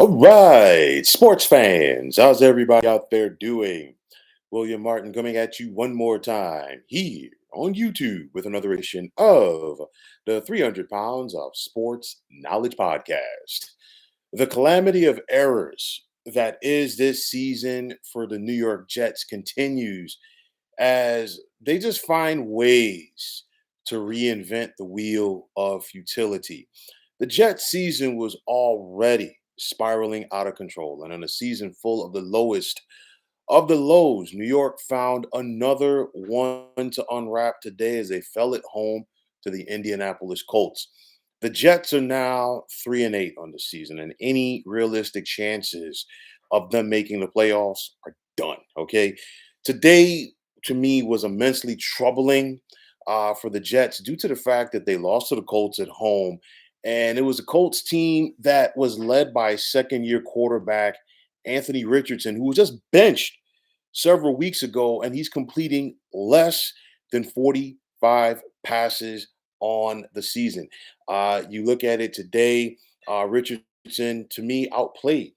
All right, sports fans, how's everybody out there doing? William Martin coming at you one more time here on YouTube with another edition of the 300 Pounds of Sports Knowledge Podcast. The calamity of errors that is this season for the New York Jets continues as they just find ways to reinvent the wheel of futility. The Jets season was already spiraling out of control, and in a season full of the lowest of the lows, New York found another one to unwrap today as they fell at home to the Indianapolis Colts. The Jets are now 3-8 on the season, and any realistic chances of them making the playoffs are done. Okay. Today, to me, was immensely troubling for the Jets due to the fact that they lost to the Colts at home. And it was a Colts team that was led by second year quarterback Anthony Richardson, who was just benched several weeks ago, and he's completing less than 45 passes on the season. You look at it today, Richardson, to me, outplayed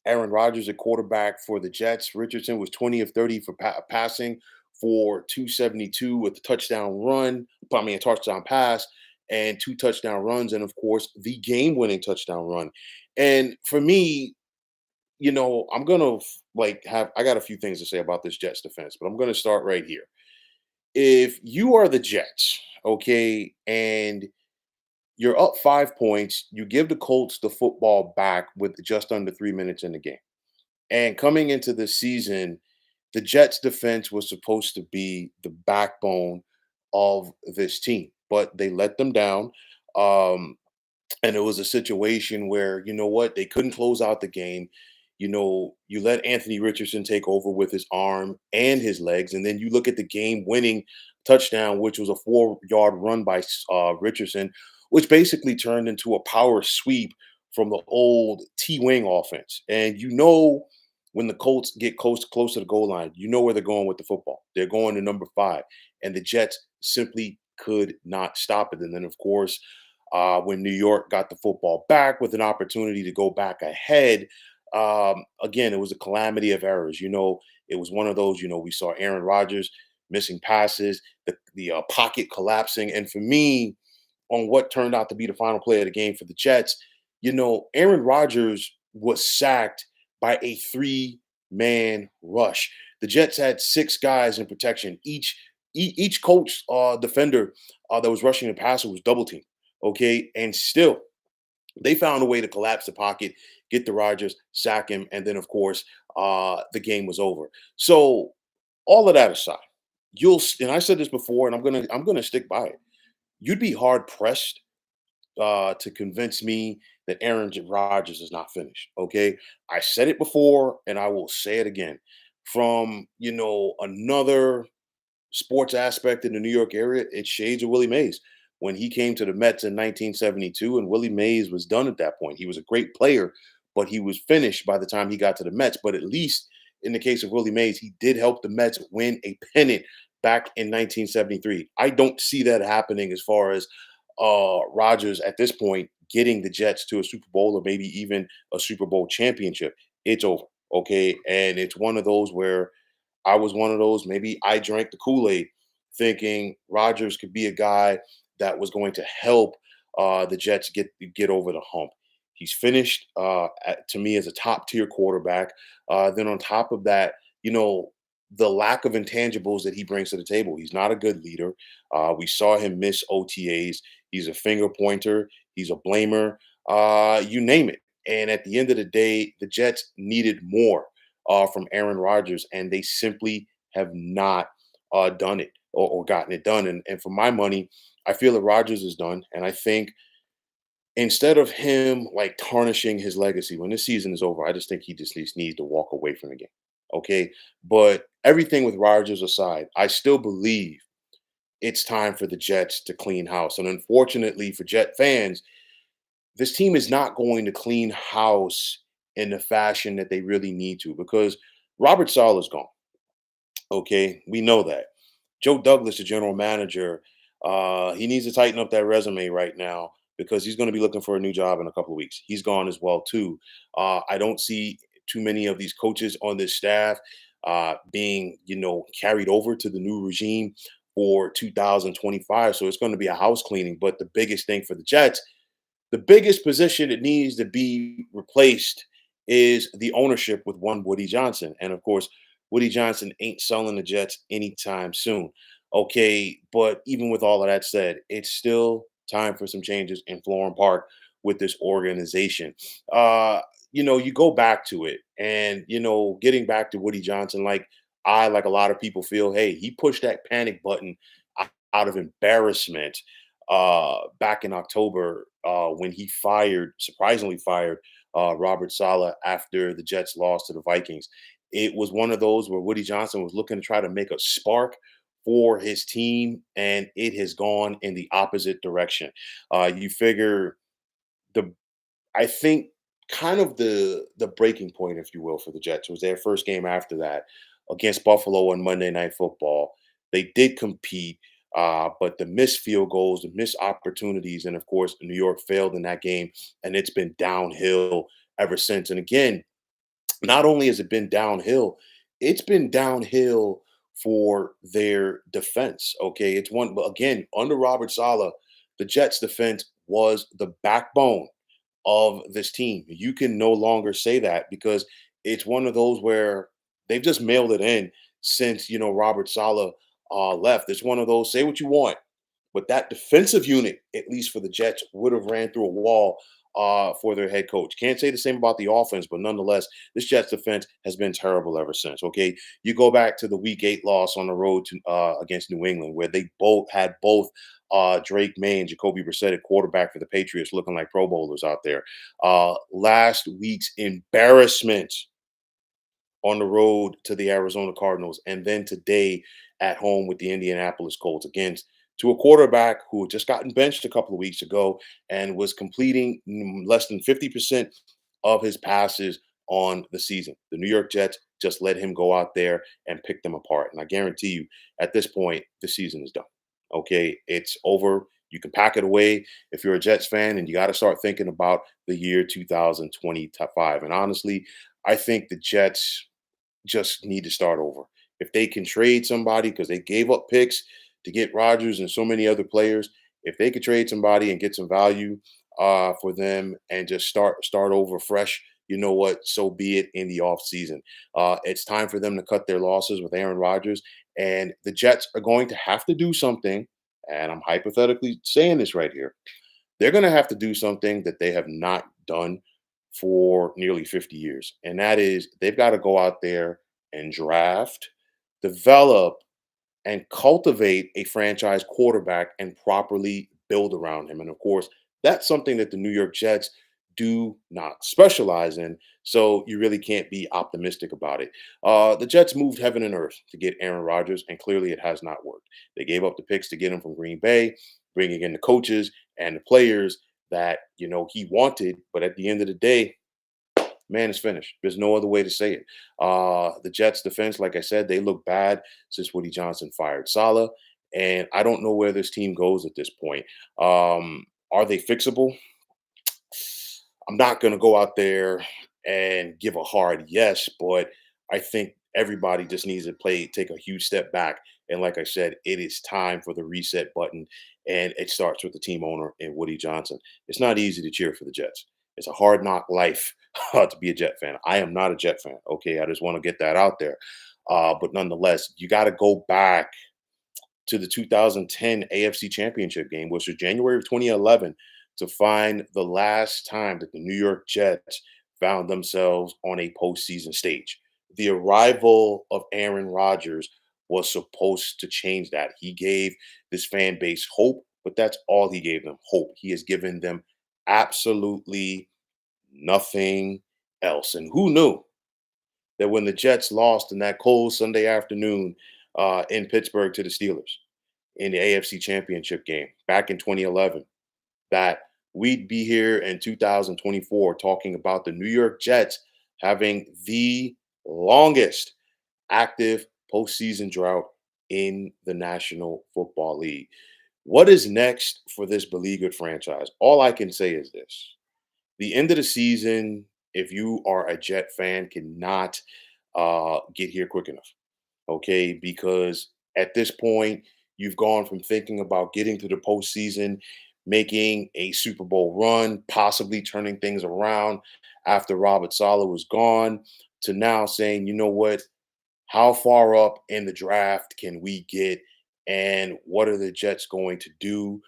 Aaron Rodgers at quarterback for the Jets. Richardson was 20 of 30 for passing for 272 with a touchdown run, I mean, a touchdown pass and two touchdown runs, and of course, the game winning touchdown run. And for me, I'm gonna I got a few things to say about this Jets defense, but I'm gonna start right here. If you are the Jets, okay, and you're up 5 points, you give the Colts the football back with just under 3 minutes in the game. And coming into this season, the Jets defense was supposed to be the backbone of this team, but they let them down. Um, and it was a situation where, you know what, they couldn't close out the game. You let Anthony Richardson take over with his arm and his legs. And then you look at the game winning touchdown, which was a 4-yard run by Richardson, which basically turned into a power sweep from the old T Wing offense. And when the Colts get close to the goal line, you know where they're going with the football. They're going to number 5. And the Jets simply could not stop it. And then, of course, when New York got the football back with an opportunity to go back ahead, again, it was a calamity of errors. It was one of those, we saw Aaron Rodgers missing passes, the pocket collapsing. And for me, on what turned out to be the final play of the game for the Jets, Aaron Rodgers was sacked by a 3-man rush. The Jets had 6 guys in protection. Each coach defender that was rushing the passer was double teamed. Okay, and still they found a way to collapse the pocket, get to Rodgers, sack him, and then of course the game was over. So all of that aside, and I said this before, and I'm gonna stick by it. You'd be hard pressed to convince me that Aaron Rodgers is not finished. Okay, I said it before, and I will say it again. From another sports aspect in the New York area, it's shades of Willie Mays. When he came to the Mets in 1972, and Willie Mays was done at that point. He was a great player, but he was finished by the time he got to the Mets. But at least in the case of Willie Mays, he did help the Mets win a pennant back in 1973. I don't see that happening as far as Rodgers at this point getting the Jets to a Super Bowl or maybe even a Super Bowl championship. It's over. Okay. And it's one of those where I was one of those. Maybe I drank the Kool-Aid thinking Rodgers could be a guy that was going to help the Jets get over the hump. He's finished to me as a top tier quarterback. Then on top of that, the lack of intangibles that he brings to the table. He's not a good leader. We saw him miss OTAs. He's a finger pointer. He's a blamer. You name it. And at the end of the day, the Jets needed more from Aaron Rodgers, and they simply have not done it or gotten it done. And for my money, I feel that Rodgers is done. And I think instead of him like tarnishing his legacy when this season is over, I just think he just needs to walk away from the game. Okay. But everything with Rodgers aside, I still believe it's time for the Jets to clean house. And unfortunately for Jet fans, this team is not going to clean house in the fashion that they really need to because Robert Sala is gone. Okay. We know that. Joe Douglas, the general manager, he needs to tighten up that resume right now. because he's going to be looking for a new job in a couple of weeks. He's gone as well too. I don't see too many of these coaches on this staff being, carried over to the new regime for 2025. So it's going to be a house cleaning. But the biggest thing for the Jets, the biggest position that needs to be replaced is the ownership with one Woody Johnson. And of course, Woody Johnson ain't selling the Jets anytime soon. Okay, but even with all of that said, it's still time for some changes in Florham Park with this organization. Uh, you go back to it, and getting back to Woody Johnson, like a lot of people feel, hey, he pushed that panic button out of embarrassment back in October when he surprisingly fired Robert Saleh after the Jets lost to the Vikings. It was one of those where Woody Johnson was looking to try to make a spark for his team, and it has gone in the opposite direction. You figure the I think kind of the breaking point, if you will, for the Jets was their first game after that against Buffalo on Monday Night Football. They did compete, but the missed field goals, the missed opportunities, and of course, New York failed in that game, and it's been downhill ever since. And again, not only has it been downhill, it's been downhill for their defense. Okay, it's one, but again, under Robert Saleh, the Jets defense was the backbone of this team. You can no longer say that because it's one of those where they've just mailed it in since Robert Saleh left. It's one of those, say what you want, but that defensive unit, at least for the Jets, would have ran through a wall for their head coach. Can't say the same about the offense, but nonetheless, this Jets defense has been terrible ever since. Okay, you go back to the Week 8 loss on the road to against New England, where they both Drake May and Jacoby Brissett at quarterback for the Patriots, looking like Pro Bowlers out there. Last week's embarrassment on the road to the Arizona Cardinals, and then today at home with the Indianapolis Colts against to a quarterback who had just gotten benched a couple of weeks ago and was completing less than 50% of his passes on the season. The New York Jets just let him go out there and pick them apart. And I guarantee you, at this point, the season is done. Okay, it's over. You can pack it away if you're a Jets fan, and you got to start thinking about the year 2025. And honestly, I think the Jets just need to start over. If they can trade somebody, because they gave up picks to get Rodgers and so many other players, if they could trade somebody and get some value for them and just start over fresh, you know what? So be it in the offseason. It's time for them to cut their losses with Aaron Rodgers, and the Jets are going to have to do something. And I'm hypothetically saying this right here. They're going to have to do something that they have not done for nearly 50 years. And that is they've got to go out there and draft, develop, and cultivate a franchise quarterback and properly build around him. And of course, that's something that the New York Jets do not specialize in. So you really can't be optimistic about it. The Jets moved heaven and earth to get Aaron Rodgers, and clearly it has not worked. They gave up the picks to get him from Green Bay, bringing in the coaches and the players that he wanted. But at the end of the day, man, it's finished. There's no other way to say it. The Jets defense, like I said, they look bad since Woody Johnson fired Saleh. And I don't know where this team goes at this point. Are they fixable? I'm not going to go out there and give a hard yes, but I think everybody just needs to take a huge step back. And like I said, it is time for the reset button, and it starts with the team owner and Woody Johnson. It's not easy to cheer for the Jets. It's a hard knock life to be a Jet fan. I am not a Jet fan. Okay, I just want to get that out there. But nonetheless, you got to go back to the 2010 AFC Championship game, which was January of 2011, to find the last time that the New York Jets found themselves on a postseason stage. The arrival of Aaron Rodgers was supposed to change that. He gave this fan base hope, but that's all he gave them, hope. He has given them absolutely nothing else. And who knew that when the Jets lost in that cold Sunday afternoon in Pittsburgh to the Steelers in the AFC Championship game back in 2011, that we'd be here in 2024 talking about the New York Jets having the longest active postseason drought in the National Football League. What is next for this beleaguered franchise? All I can say is this: the end of the season, if you are a Jet fan, cannot get here quick enough. Okay, because at this point, you've gone from thinking about getting to the postseason, making a Super Bowl run, possibly turning things around after Robert Saleh was gone, to now saying, you know what, how far up in the draft can we get, and what are the Jets going to do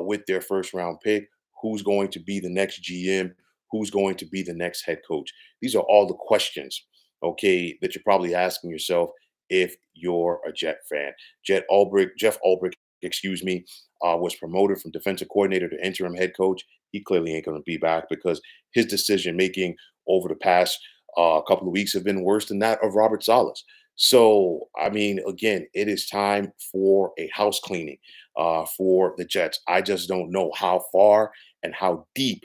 with their first round pick? Who's going to be the next GM? Who's going to be the next head coach? These are all the questions, okay, that you're probably asking yourself if you're a Jet fan. Jeff Ulbrich, excuse me, was promoted from defensive coordinator to interim head coach. He clearly ain't going to be back because his decision making over the past couple of weeks have been worse than that of Robert Saleh. So, I mean, again, it is time for a house cleaning for the Jets. I just don't know how far and how deep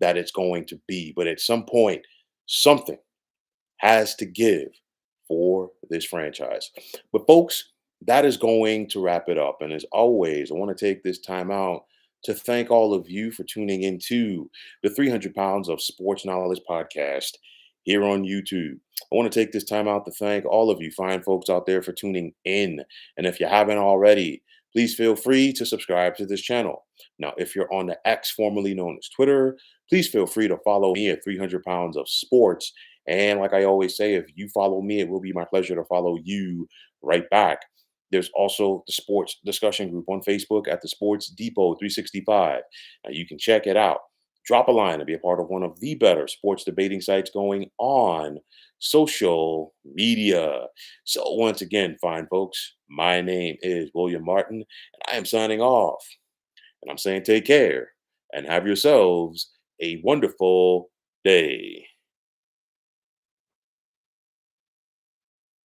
that it's going to be. But at some point, something has to give for this franchise. But, folks, that is going to wrap it up. And as always, I want to take this time out to thank all of you for tuning into the 300 Pounds of Sports Knowledge podcast here on YouTube. I want to take this time out to thank all of you fine folks out there for tuning in. And if you haven't already, please feel free to subscribe to this channel. Now, if you're on the X, formerly known as Twitter, please feel free to follow me at 300 Pounds of Sports. And like I always say, if you follow me, it will be my pleasure to follow you right back. There's also the sports discussion group on Facebook at the Sports Depot 365. Now you can check it out. Drop a line and be a part of one of the better sports debating sites going on social media. So once again, fine folks, my name is William Martin, and I am signing off. And I'm saying take care and have yourselves a wonderful day.